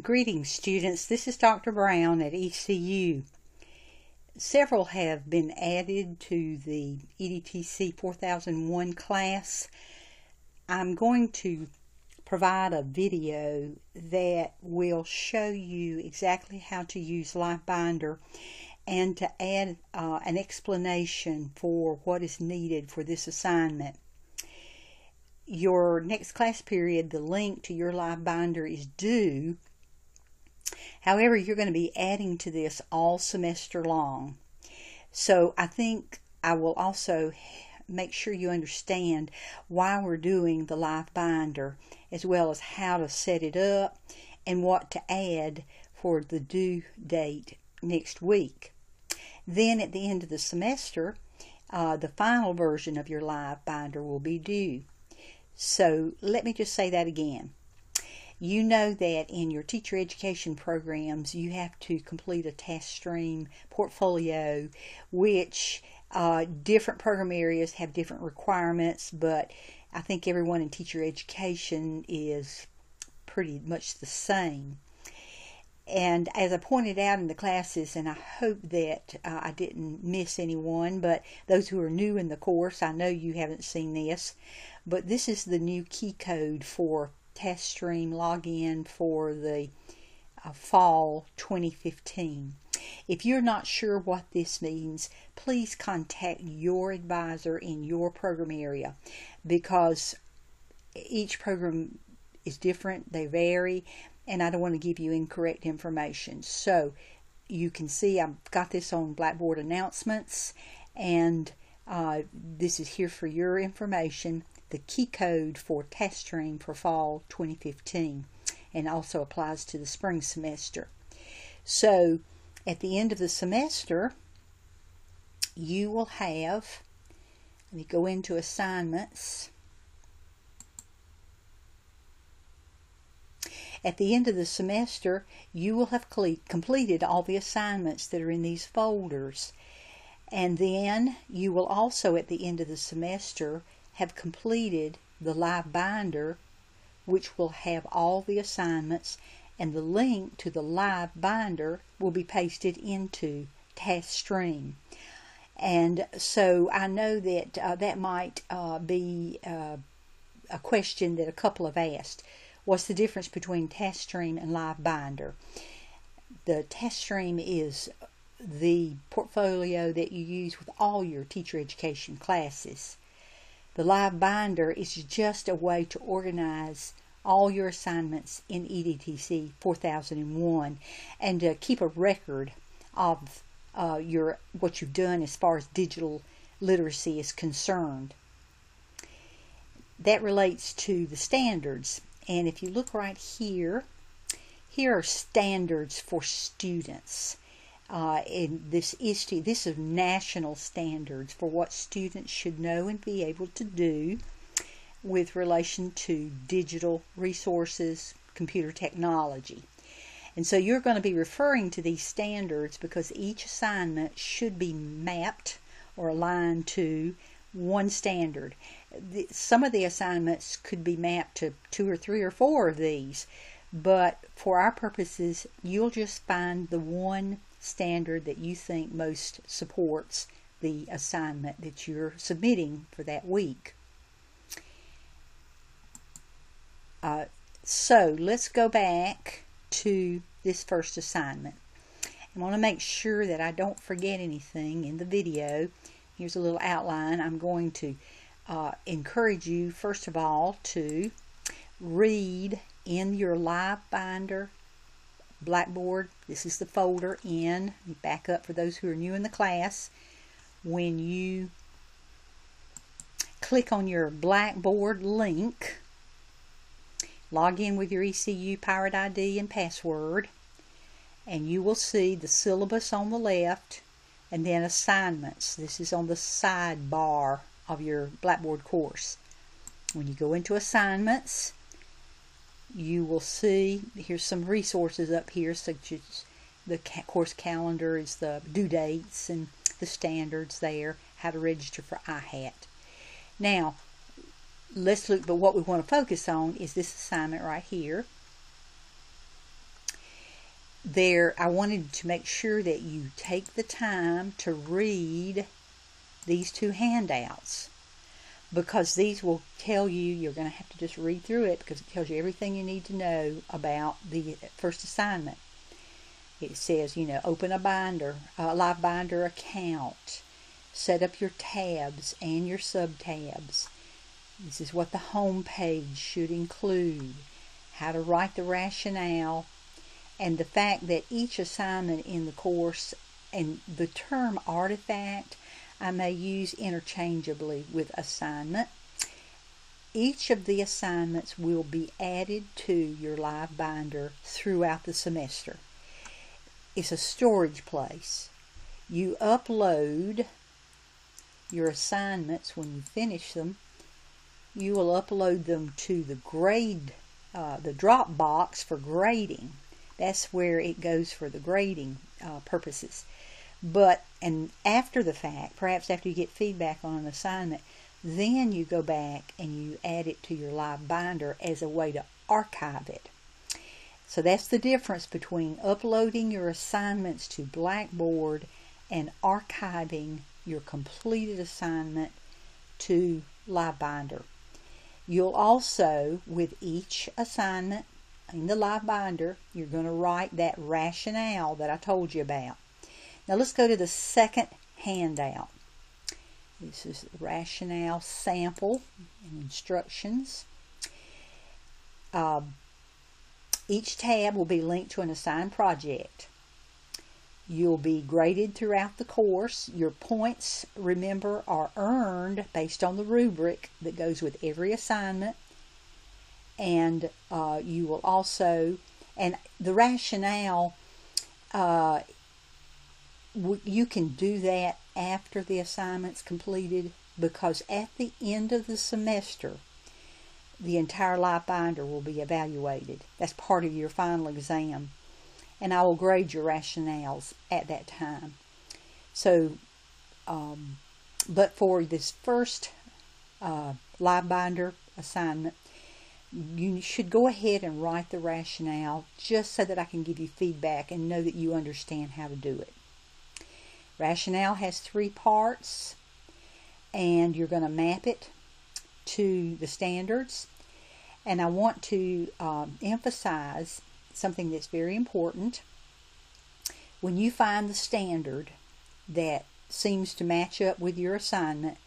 Greetings, students. This is Dr. Brown at ECU. Several have been added to the EDTC 4001 class. I'm going to provide a video that will show you exactly how to use LiveBinder and to add an explanation for what is needed for this assignment. Your next class period, the link to your LiveBinder is due. However, you're going to be adding to this all semester long. So I think I will also make sure you understand why we're doing the LiveBinder, as well as how to set it up and what to add for the due date next week. Then at the end of the semester, the final version of your LiveBinder will be due. So let me just say that again. You know that in your teacher education programs, you have to complete a task stream portfolio, which different program areas have different requirements, but I think everyone in teacher education is pretty much the same. And as I pointed out in the classes, and I hope that I didn't miss anyone, but those who are new in the course, I know you haven't seen this, but this is the new key code for task stream login for the fall 2015. If you're not sure what this means, please contact your advisor in your program area, because each program is different, they vary, and I don't want to give you incorrect information. So you can see I've got this on Blackboard announcements, and this is here for your information. The key code for task stream for fall 2015, and also applies to the spring semester. So at the end of the semester, you will have, let me go into assignments. At the end of the semester, you will have completed all the assignments that are in these folders. And then you will also, at the end of the semester, have completed the LiveBinder, which will have all the assignments, and the link to the LiveBinder will be pasted into task stream. And so I know that that might be a question that a couple have asked. What's the difference between task stream and LiveBinder? The task stream is the portfolio that you use with all your teacher education classes. The LiveBinder is just a way to organize all your assignments in EDTC 4001 and to keep a record of what you've done as far as digital literacy is concerned. That relates to the standards. And if you look right here, here are standards for students. This is national standards for what students should know and be able to do with relation to digital resources, computer technology. And so you're going to be referring to these standards because each assignment should be mapped or aligned to one standard. Some of the assignments could be mapped to 2 or 3 or 4 of these, but for our purposes, you'll just find the one standard that you think most supports the assignment that you're submitting for that week. So let's go back to this first assignment. I want to make sure that I don't forget anything in the video. Here's a little outline. I'm going to encourage you, first of all, to read in your LiveBinder Blackboard. This is the folder in. Back up for those who are new in the class. When you click on your Blackboard link, log in with your ECU Pirate ID and password, and you will see the syllabus on the left and then assignments. This is on the sidebar of your Blackboard course. When you go into assignments, you will see here's some resources up here, such as the course calendar, is the due dates and the standards there, how to register for IHAT. Now let's look, but what we want to focus on is this assignment right here. I wanted to make sure that you take the time to read these two handouts, because these will tell you, you're going to have to just read through it because it tells you everything you need to know about the first assignment. It says, open a binder, a live binder account, set up your tabs and your sub-tabs. This is what the home page should include, how to write the rationale, and the fact that each assignment in the course, and the term artifact I may use interchangeably with assignment. Each of the assignments will be added to your live binder throughout the semester. It's a storage place. You upload your assignments when you finish them. You will upload them to the Dropbox for grading. That's where it goes for the grading purposes. And after the fact, perhaps after you get feedback on an assignment, then you go back and you add it to your live binder as a way to archive it. So that's the difference between uploading your assignments to Blackboard and archiving your completed assignment to live binder. You'll also, with each assignment in the live binder, you're going to write that rationale that I told you about. Now let's go to the second handout. This is the rationale sample and instructions. Each tab will be linked to an assigned project. You'll be graded throughout the course. Your points, remember, are earned based on the rubric that goes with every assignment. And you will also, and the rationale, you can do that after the assignment's completed, because at the end of the semester, the entire live binder will be evaluated. That's part of your final exam. And I will grade your rationales at that time. So, but for this first live binder assignment, you should go ahead and write the rationale just so that I can give you feedback and know that you understand how to do it. Rationale has 3 parts, and you're going to map it to the standards. And I want to emphasize something that's very important. When you find the standard that seems to match up with your assignment,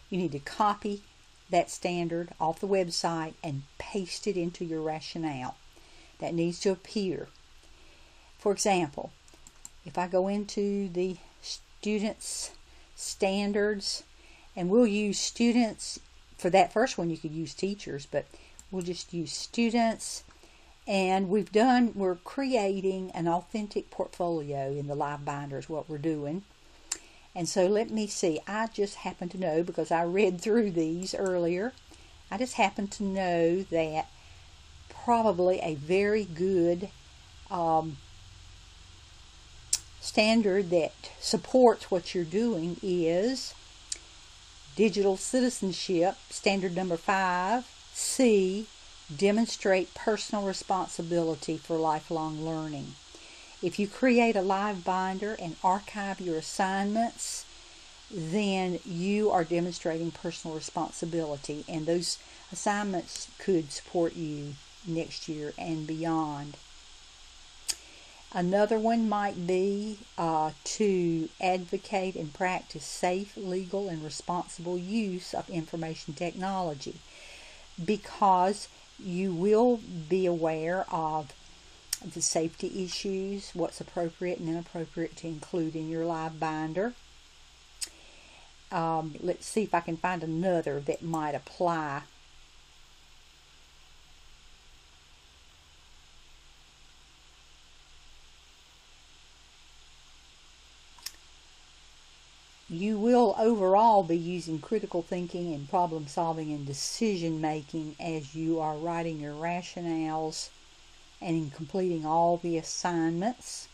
you need to copy that standard off the website and paste it into your rationale. That needs to appear. For example, if I go into the students standards, and we'll use students for that first one. You could use teachers, but we'll just use students. And we're creating an authentic portfolio in the live binder is what we're doing. And so let me see, I just happen to know, because I read through these earlier, I just happen to know that probably a very good standard that supports what you're doing is Digital Citizenship, standard number 5, C, demonstrate personal responsibility for lifelong learning. If you create a live binder and archive your assignments, then you are demonstrating personal responsibility, and those assignments could support you next year and beyond. Another one might be to advocate and practice safe, legal, and responsible use of information technology, because you will be aware of the safety issues, what's appropriate and inappropriate to include in your live binder. Let's see if I can find another that might apply. You will overall be using critical thinking and problem solving and decision making as you are writing your rationales and in completing all the assignments.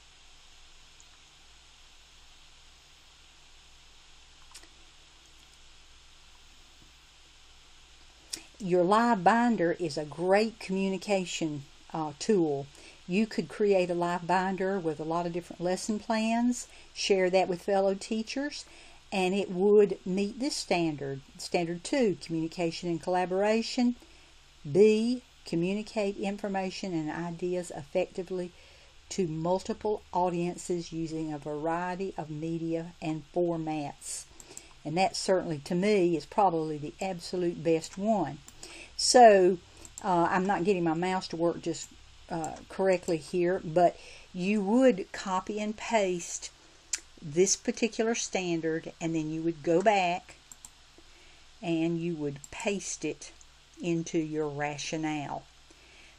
Your live binder is a great communication tool. You could create a live binder with a lot of different lesson plans, share that with fellow teachers, and it would meet this standard. Standard 2, communication and collaboration. B, communicate information and ideas effectively to multiple audiences using a variety of media and formats. And that certainly, to me, is probably the absolute best one. So, I'm not getting my mouse to work just correctly here, but you would copy and paste this particular standard, and then you would go back and you would paste it into your rationale.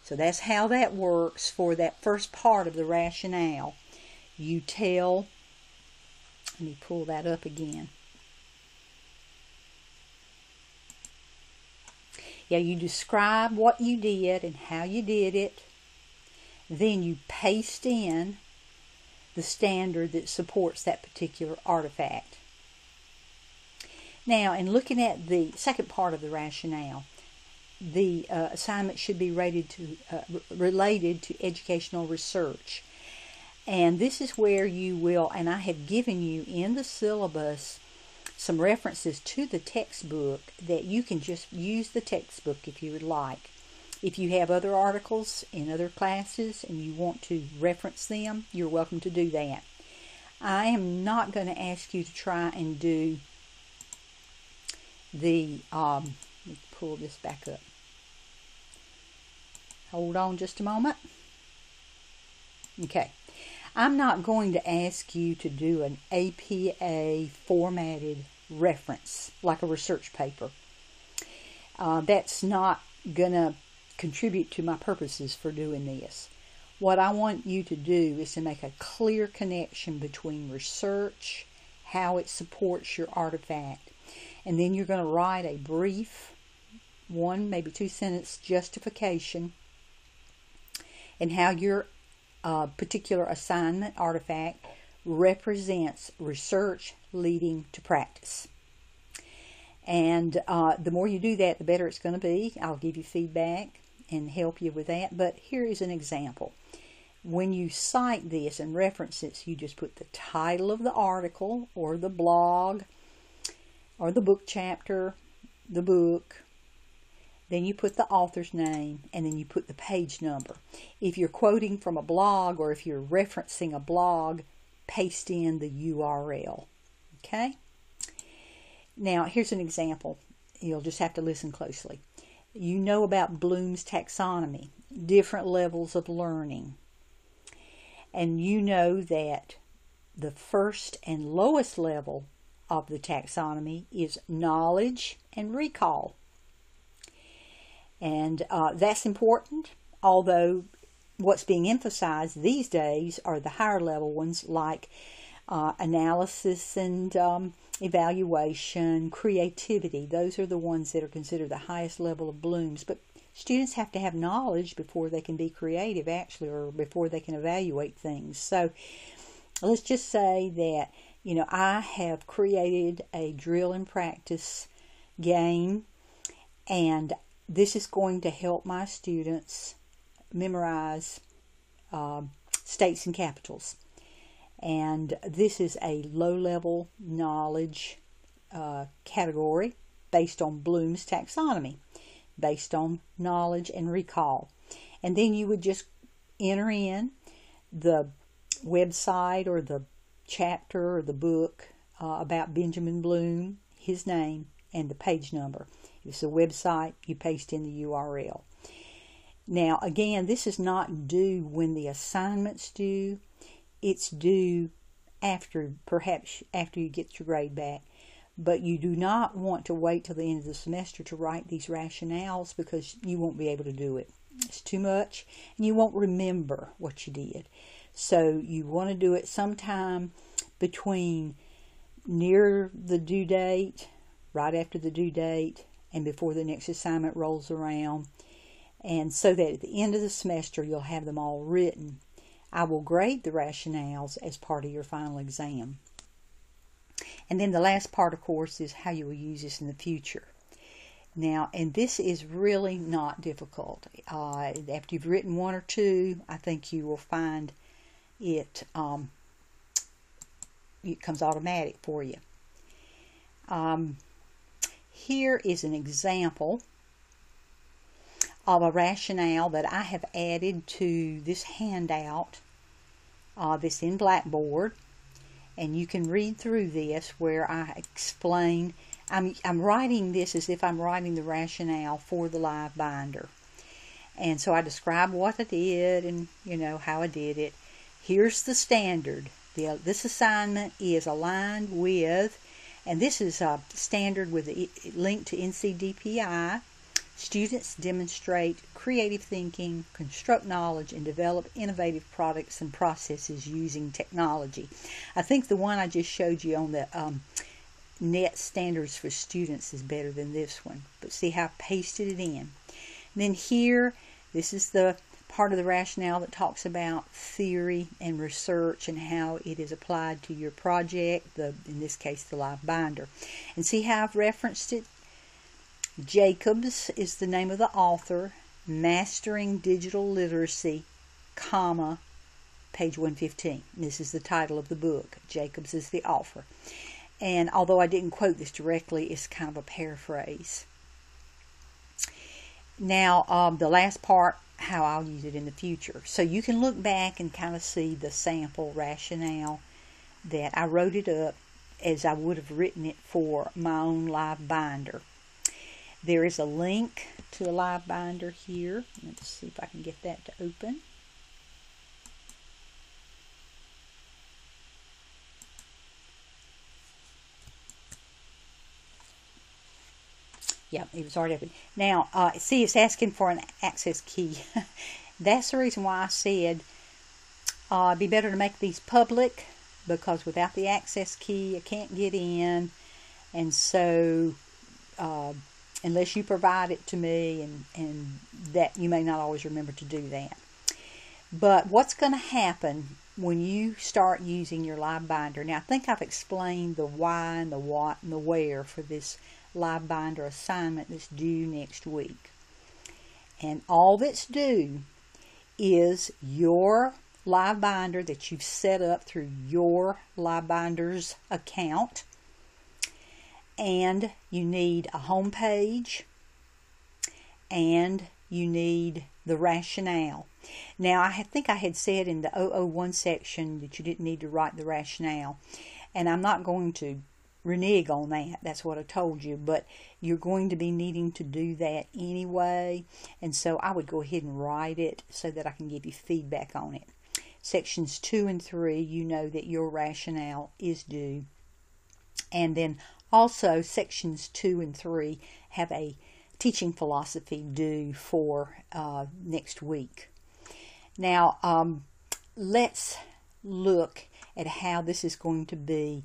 So that's how that works for that first part of the rationale. You tell, let me pull that up again. Yeah, you describe what you did and how you did it. Then you paste in the standard that supports that particular artifact. Now, in looking at the second part of the rationale, the assignment should be related to educational research. And this is where you will, and I have given you in the syllabus some references to the textbook that you can just use the textbook if you would like. If you have other articles in other classes and you want to reference them, you're welcome to do that. I am not going to ask you to try and do the, let me pull this back up. Hold on just a moment. Okay. I'm not going to ask you to do an APA formatted reference like a research paper. That's not going to contribute to my purposes for doing this. What I want you to do is to make a clear connection between research, how it supports your artifact, and then you're going to write a brief 1, maybe 2 sentence justification and how your particular assignment artifact represents research leading to practice. And the more you do that, the better it's going to be. I'll give you feedback and help you with that. But here is an example. When you cite this and reference it, you just put the title of the article or the blog or the book chapter, the book. Then you put the author's name, and then you put the page number. If you're quoting from a blog or if you're referencing a blog, paste in the URL. Okay? Now, here's an example. You'll just have to listen closely. You know about Bloom's taxonomy, different levels of learning. And you know that the first and lowest level of the taxonomy is knowledge and recall. And that's important, although what's being emphasized these days are the higher level ones like analysis and evaluation, creativity. Those are the ones that are considered the highest level of Bloom's. But students have to have knowledge before they can be creative, actually, or before they can evaluate things. So let's just say that, you know, I have created a drill and practice game, and this is going to help my students memorize states and capitals. And this is a low-level knowledge category based on Bloom's taxonomy, based on knowledge and recall. And then you would just enter in the website or the chapter or the book about Benjamin Bloom, his name, and the page number. If it's a website, you paste in the URL. Now, again, this is not due when the assignment's due. It's due perhaps after you get your grade back. But you do not want to wait till the end of the semester to write these rationales, because you won't be able to do it. It's too much, and you won't remember what you did. So you want to do it sometime between near the due date, right after the due date, and before the next assignment rolls around. And so that at the end of the semester, you'll have them all written. I will grade the rationales as part of your final exam. And then the last part, of course, is how you will use this in the future. Now, and this is really not difficult. After you've written one or two, I think you will find it comes automatic for you. Here is an example of a rationale that I have added to this handout that's in Blackboard, and you can read through this where I explain. I'm writing this as if I'm writing the rationale for the live binder. And so I describe what I did and, how I did it. Here's the standard. This assignment is aligned with, and this is a standard with a link to NCDPI. Students demonstrate creative thinking, construct knowledge, and develop innovative products and processes using technology. I think the one I just showed you on the net standards for students is better than this one, but see how I pasted it in. And then here, this is the part of the rationale that talks about theory and research and how it is applied to your project, in this case the live binder. And see how I've referenced it? Jacobs is the name of the author, Mastering Digital Literacy, comma, page 115. This is the title of the book. Jacobs is the author. And although I didn't quote this directly, it's kind of a paraphrase. Now, the last part, how I'll use it in the future. So you can look back and kind of see the sample rationale that I wrote it up as I would have written it for my own live binder. There is a link to the live binder here. Let's see if I can get that to open. Yeah, it was already open. Now, see, it's asking for an access key. That's the reason why I said it'd be better to make these public, because without the access key, I can't get in. And so, unless you provide it to me, and that you may not always remember to do that. But what's going to happen when you start using your live binder? Now, I think I've explained the why and the what and the where for this live binder assignment that's due next week. And all that's due is your live binder that you've set up through your live binders account, and you need a home page, and you need the rationale. Now, I think I had said in the 001 section that you didn't need to write the rationale, and I'm not going to renege on that. That's what I told you, but you're going to be needing to do that anyway, and so I would go ahead and write it so that I can give you feedback on it. Sections 2 and 3, you know that your rationale is due, and then also sections 2 and 3 have a teaching philosophy due for next week. Now, let's look at how this is going to be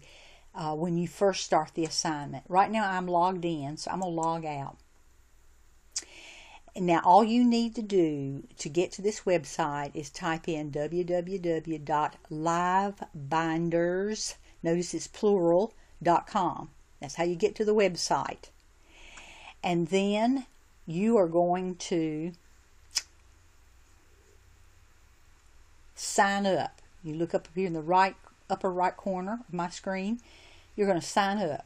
when you first start the assignment. Right now I'm logged in, so I'm going to log out. And now all you need to do to get to this website is type in www.livebinders, notice it's plural.com. That's how you get to the website. And then you are going to sign up. You look up here in the upper right corner of my screen. You're going to sign up.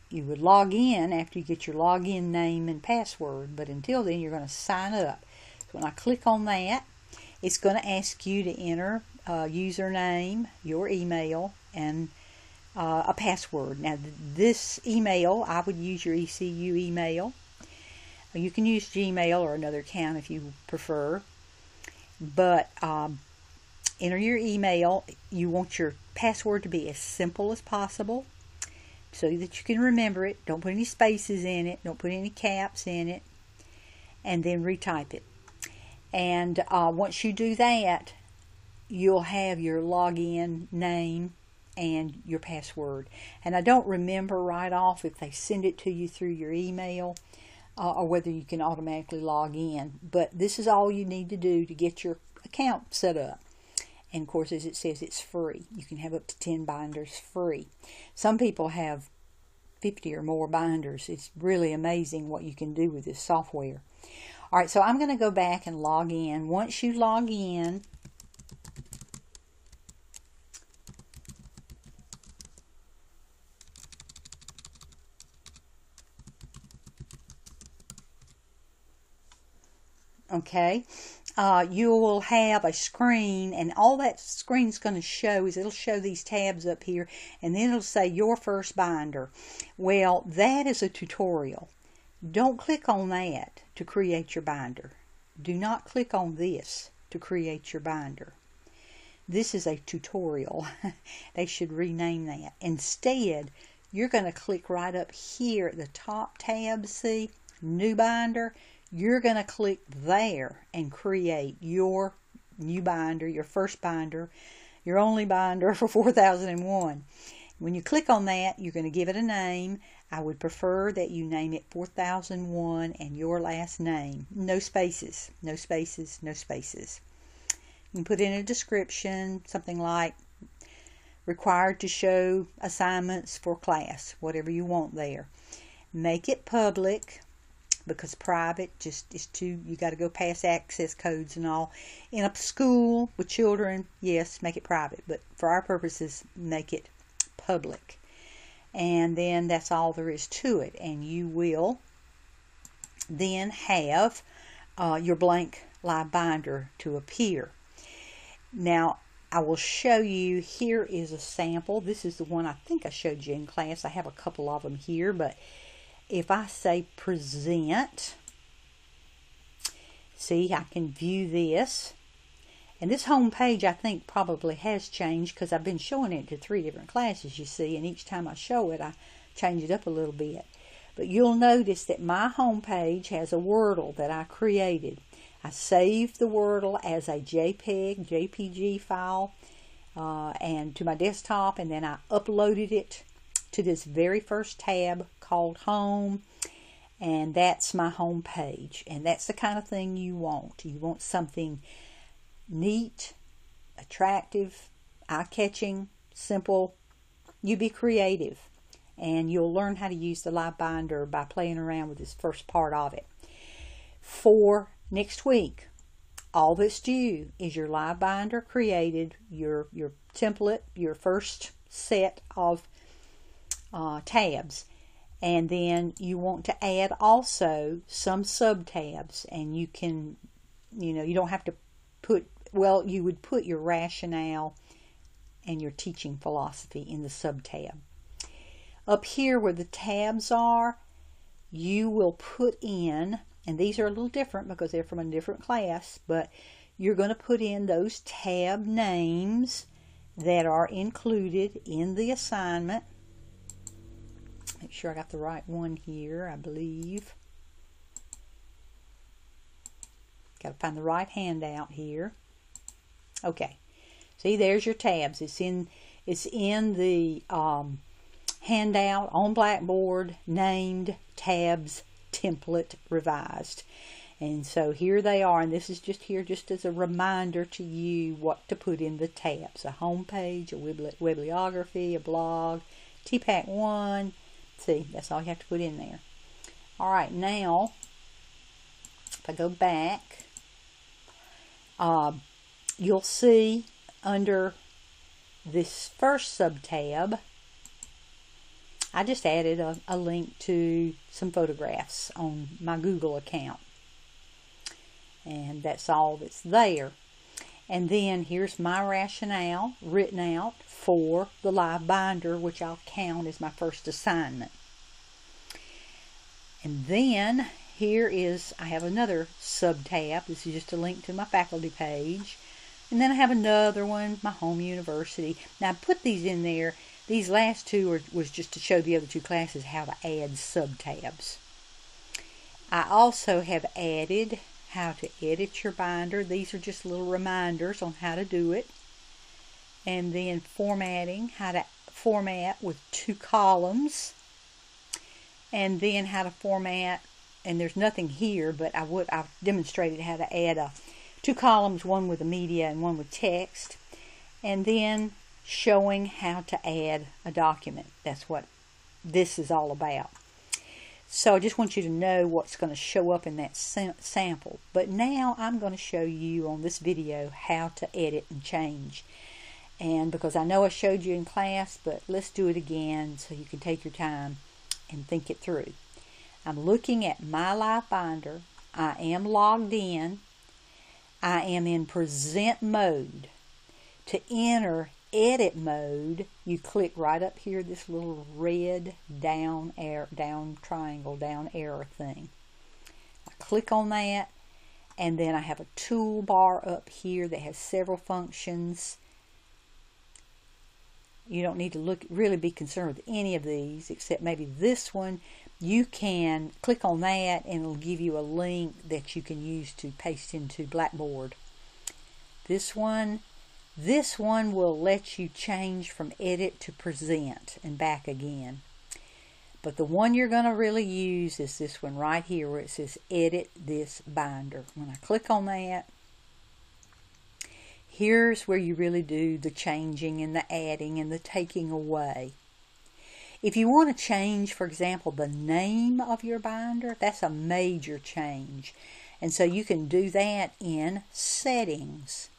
You would log in after you get your login name and password, but until then you're going to sign up. So when I click on that, it's going to ask you to enter a username, your email, and a password. Now, this email, I would use your ECU email. You can use Gmail or another account if you prefer, but enter your email. You want your password to be as simple as possible so that you can remember it. Don't put any spaces in it. Don't put any caps in it. And then retype it. And once you do that, you'll have your login name and your password. And I don't remember right off if they send it to you through your email or whether you can automatically log in. But this is all you need to do to get your account set up. And of course, as it says, it's free. You can have up to 10 binders free. Some people have 50 or more binders. It's really amazing what you can do with this software. All right, so I'm going to go back and log in. Once you log in, okay, you will have a screen, and all that screen's going to show is it'll show these tabs up here, and then it'll say your first binder. Well, that is a tutorial. Don't click on that to create your binder. Do not click on this to create your binder. This is a tutorial. They should rename that. Instead, you're going to click right up here at the top tab, see, new binder. You're going to click there and create your new binder, your first binder, your only binder for 4001. When you click on that, you're going to give it a name. I would prefer that you name it 4001 and your last name. No spaces, no spaces, no spaces. You can put in a description, something like required to show assignments for class, whatever you want there. Make it public, because private just is too, you got to go past access codes and all. In a school with children, yes, make it private, but for our purposes, make it public. And then that's all there is to it. And you will then have your blank live binder to appear. Now, I will show you, here is a sample. This is the one I think I showed you in class. I have a couple of them here, but if I say present, see, I can view this. And this home page, I think, probably has changed because I've been showing it to 3 different classes, you see, and each time I show it, I change it up a little bit. But you'll notice that my home page has a Wordle that I created. I saved the Wordle as a JPG file and to my desktop, and then I uploaded it to this very first tab called Home, and that's my home page. And that's the kind of thing you want. You want something neat, attractive, eye-catching, simple. You be creative, and you'll learn how to use the live binder by playing around with this first part of it. For next week, all that's due is your live binder created, your template, your first set of tabs, and then you want to add also some sub tabs, and you can, you don't have to put, well, you would put your rationale and your teaching philosophy in the sub tab. Up here where the tabs are, you will put in, and these are a little different because they're from a different class, but you're going to put in those tab names that are included in the assignment. Make sure I got the right one here, I believe. Got to find the right handout here. Okay, see, there's your tabs. It's in the handout on Blackboard, named tabs template revised. And so here they are, and this is just here just as a reminder to you what to put in the tabs. A home page, a bibliography, a blog, TPAC 1. See, that's all you have to put in there. All right, now, if I go back, you'll see under this first sub-tab, I just added a link to some photographs on my Google account. And that's all that's there. And then here's my rationale written out for the live binder, which I'll count as my first assignment. And then here is, I have another sub-tab. This is just a link to my faculty page. And then I have another one, my home university. Now I put these in there. These last two was just to show the other 2 classes how to add sub-tabs. I also have added how to edit your binder. These are just little reminders on how to do it. And then formatting, how to format with 2 columns. And then how to format, and there's nothing here, but I've demonstrated how to add 2 columns, one with the media and one with text. And then showing how to add a document. That's what this is all about. So I just want you to know what's going to show up in that sample. But now I'm going to show you on this video how to edit and change. And because I know I showed you in class, but let's do it again so you can take your time and think it through. I'm looking at my Live Binder. I am logged in. I am in present mode. To enter edit mode, you click right up here, this little red down triangle, down arrow thing. I click on that, and then I have a toolbar up here that has several functions. You don't need to really be concerned with any of these, except maybe this one. You can click on that and it'll give you a link that you can use to paste into Blackboard. This one will let you change from edit to present and back again. But the one you're going to really use is this one right here where it says edit this binder. When I click on that, here's where you really do the changing and the adding and the taking away. If you want to change, for example, the name of your binder, that's a major change. And so you can do that in Settings.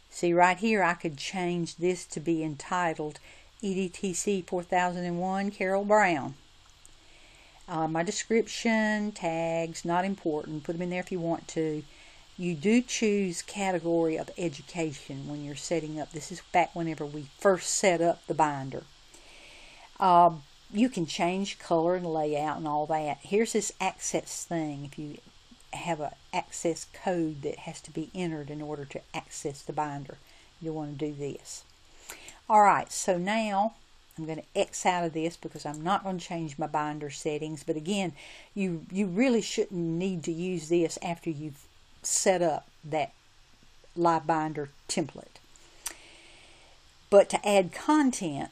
See right here, I could change this to be entitled EDTC 4001 Carol Brown. My description, tags, not important. Put them in there if you want to. You do choose category of education when you're setting up. This is back whenever we first set up the binder. You can change color and layout and all that. Here's this access thing. If you have an access code that has to be entered in order to access the binder, you'll want to do this. Alright, so now I'm going to X out of this because I'm not going to change my binder settings. But again, you really shouldn't need to use this after you've set up that Live Binder template. But to add content,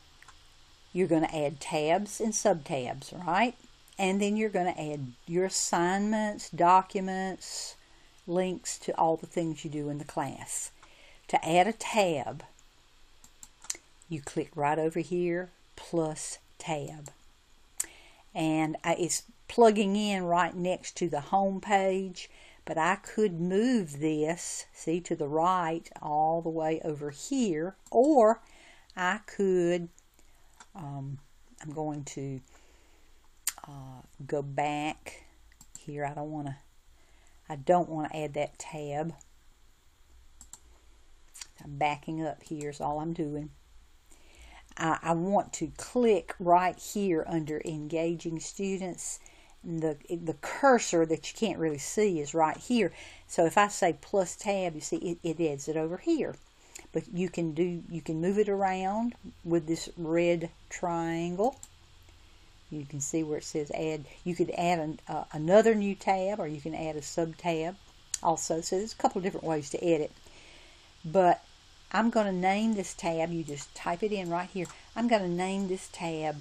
you're going to add tabs and subtabs, right? And then you're going to add your assignments, documents, links to all the things you do in the class. To add a tab, you click right over here, plus tab. And it's plugging in right next to the home page, but I could move this, see, to the right all the way over here, or I could I'm going to go back here. I don't want to add that tab. I'm backing up here is all I'm doing. I want to click right here under engaging students. The cursor that you can't really see is right here. So if I say plus tab, you see it adds it over here. But you can move it around with this red triangle. You can see where it says add. You could add another new tab, or you can add a sub tab also. So there's a couple of different ways to edit. But I'm going to name this tab. You just type it in right here. I'm going to name this tab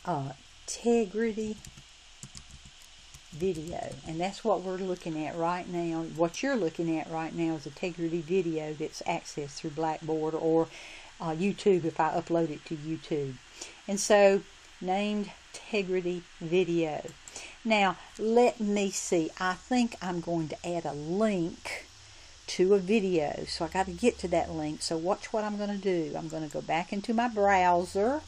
Integrity Video, and that's what we're looking at right now. What you're looking at right now is Integrity Video that's accessed through Blackboard or YouTube if I upload it to YouTube. And so, named Integrity Video. Now, let me see. I think I'm going to add a link to a video, so I got to get to that link. So watch what I'm going to do. I'm going to go back into my browser,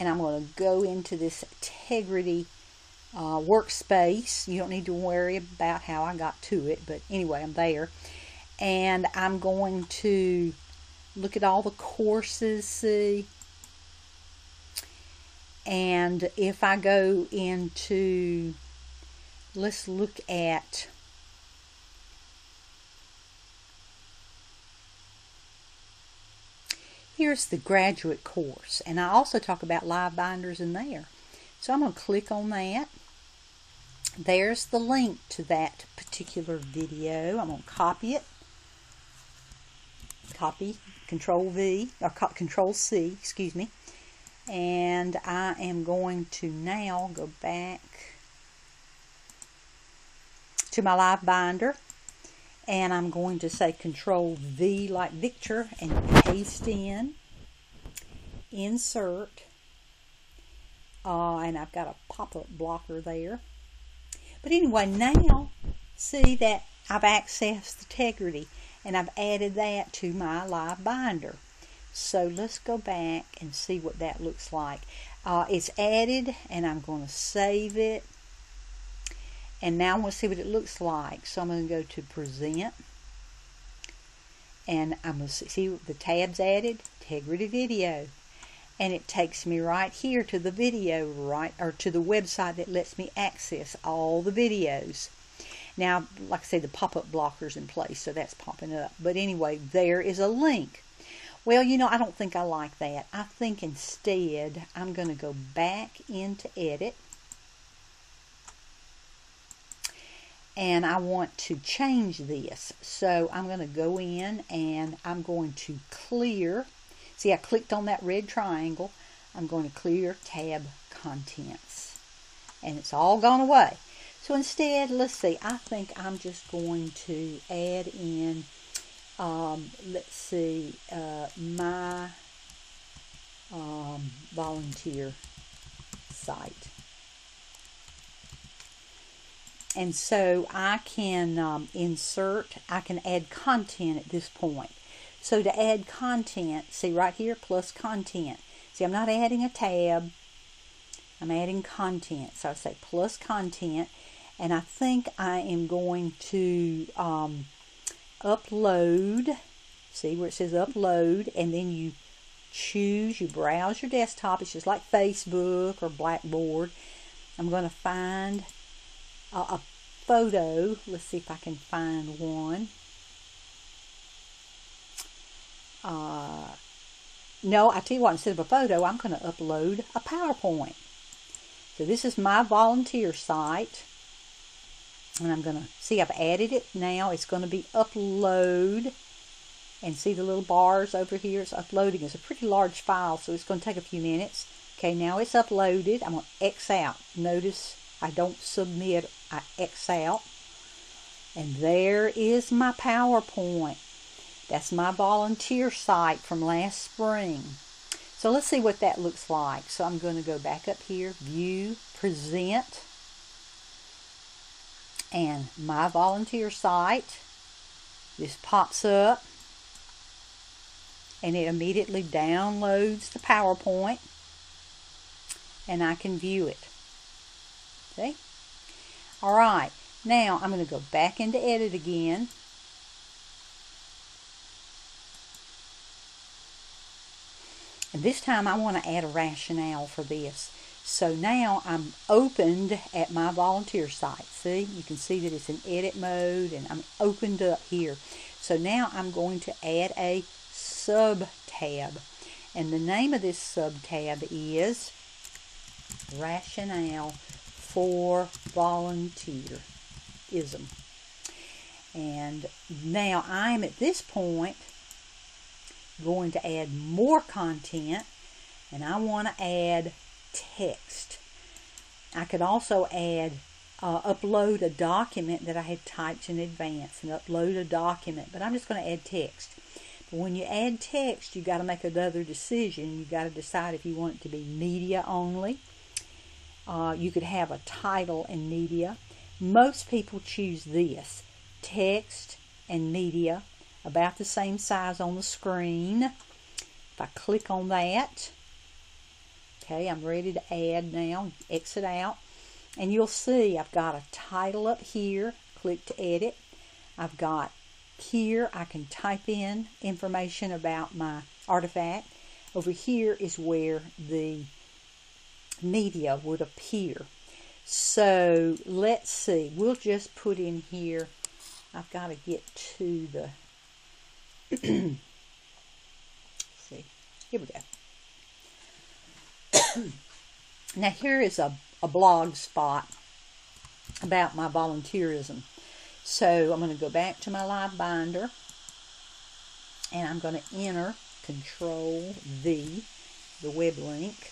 and I'm going to go into this Integrity workspace. You don't need to worry about how I got to it, but anyway, I'm there. And I'm going to look at all the courses, see. And if I go into, let's look at here's the graduate course, and I also talk about live binders in there. So I'm going to click on that. There's the link to that particular video. I'm going to copy it. Copy, Control V, or Control C, excuse me. And I am going to now go back to my live binder. And I'm going to say Control V like Victor and paste in, insert, and I've got a pop-up blocker there. But anyway, now see that I've accessed the Tegrity, and I've added that to my live binder. So let's go back and see what that looks like. It's added, and I'm going to save it. And now I want to see what it looks like. So I'm going to go to Present. And I'm going to see the tabs added, Tegrity Video. And it takes me right here to the video, or to the website that lets me access all the videos. Now, like I say, the pop-up blocker's in place, so that's popping up. But anyway, there is a link. Well, I don't think I like that. I think instead I'm going to go back into Edit. And I want to change this. So I'm going to go in and I'm going to clear. See, I clicked on that red triangle. I'm going to clear Tab Contents. And it's all gone away. So instead, let's see, I think I'm just going to add in, let's see, my volunteer site. And so I can I can add content at this point. So to add content, see right here, plus content. See, I'm not adding a tab. I'm adding content. So I say plus content. And I think I am going to upload. See where it says upload. And then you browse your desktop. It's just like Facebook or Blackboard. I'm going to find a photo. Let's see if I can find one. No, I tell you what, instead of a photo, I'm going to upload a PowerPoint. So this is my volunteer site. And I'm going to, see, I've added it now. It's going to be upload. And see the little bars over here? It's uploading. It's a pretty large file, so it's going to take a few minutes. Okay, now it's uploaded. I'm going to X out. Notice I don't submit. I X out. And there is my PowerPoint. That's my volunteer site from last spring. So let's see what that looks like. So I'm going to go back up here, View, Present, and my volunteer site. This pops up, and it immediately downloads the PowerPoint, and I can view it. See? All right. Now I'm going to go back into Edit again. And this time I want to add a rationale for this. So now I'm opened at my volunteer site. See, you can see that it's in edit mode and I'm opened up here. So now I'm going to add a sub-tab. And the name of this sub-tab is Rationale for Volunteerism. And now I'm at this point going to add more content, and I want to add text. I could also add upload a document that I had typed in advance and upload a document, but I'm just going to add text. But when you add text, you've got to make another decision. You've got to decide if you want it to be media only. You could have a title and media. Most people choose this, text and media, about the same size on the screen. If I click on that, okay, I'm ready to add now. Exit out. And you'll see I've got a title up here. Click to edit. I've got here, I can type in information about my artifact. Over here is where the media would appear. So let's see. We'll just put in here, I've got to get to the see, here we go. Now here is a blog spot about my volunteerism. So I'm going to go back to my live binder and I'm going to enter Control V, the web link.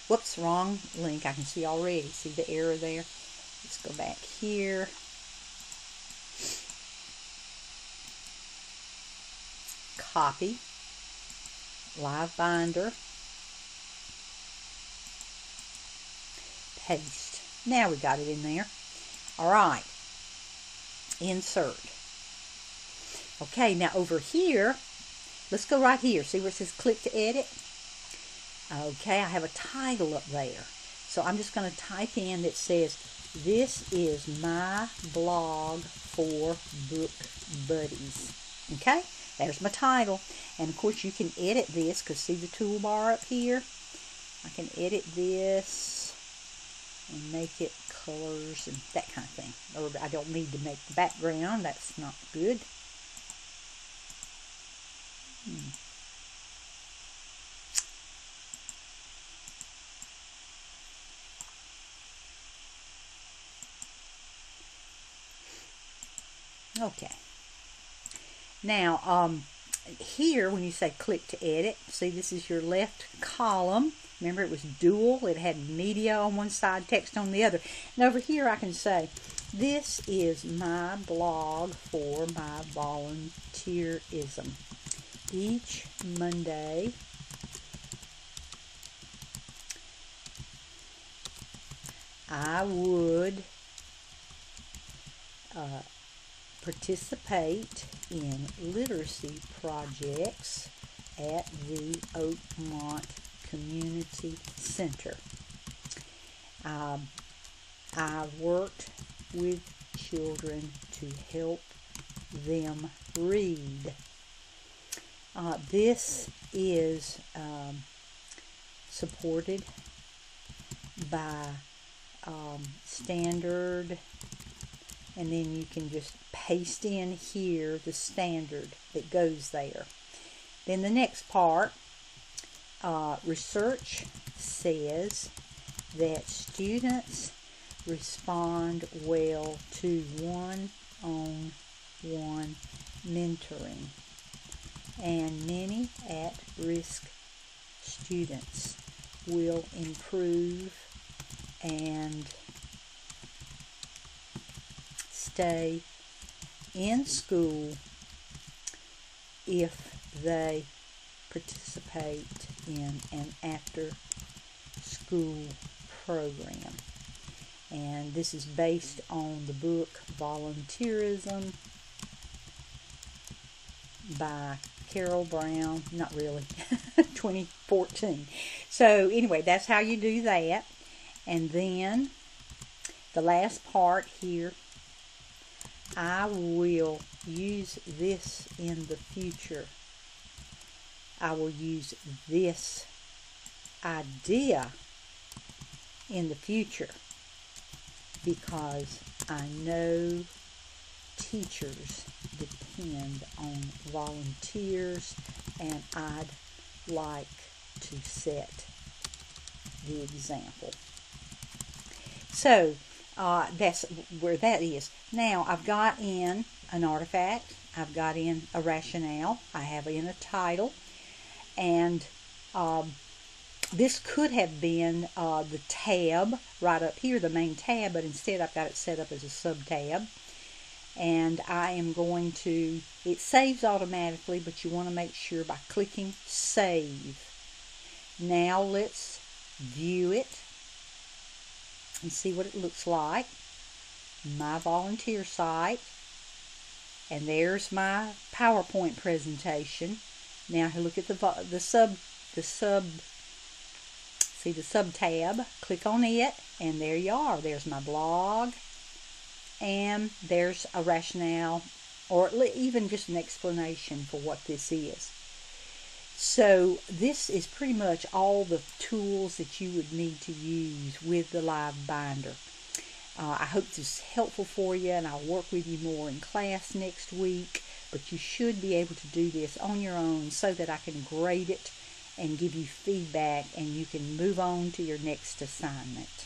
Whoops, wrong link. I can see already. See the error there? Let's go back here. Copy, live binder, paste. Now we got it in there. All right, insert. Okay, now over here, let's go right here. See where it says click to edit? Okay, I have a title up there. So I'm just going to type in that says, this is my blog for book buddies. Okay, there's my title. And of course you can edit this, because see the toolbar up here? I can edit this and make it colors and that kind of thing. Or I don't need to make the background. That's not good. Okay. Now, here when you say click to edit, see this is your left column. Remember it was dual. It had media on one side, text on the other. And over here I can say, this is my blog for my volunteerism. Each Monday, I would participate in literacy projects at the Oakmont Community Center. I worked with children to help them read. This is supported by standard, and then you can just paste in here the standard that goes there. Then the next part, research says that students respond well to one-on-one mentoring, and many at-risk students will improve and stay in school if they participate in an after-school program. And this is based on the book Volunteerism by Carol Brown. Not really. 2014. So anyway, that's how you do that. And then the last part here, I will use this in the future. I will use this idea in the future because I know teachers depend on volunteers, and I'd like to set the example. So that's where that is. Now I've got in an artifact, I've got in a rationale, I have in a title, and this could have been the tab right up here, the main tab, but instead I've got it set up as a sub-tab. And I am going to, it saves automatically, but you want to make sure by clicking save. Now let's view it and see what it looks like. My volunteer site, and there's my PowerPoint presentation. Now look at the sub tab, click on it, and there you are. There's my blog, and there's a rationale, or even just an explanation for what this is. So this is pretty much all the tools that you would need to use with the Live Binder. I hope this is helpful for you, and I'll work with you more in class next week, but you should be able to do this on your own so that I can grade it and give you feedback, and you can move on to your next assignment.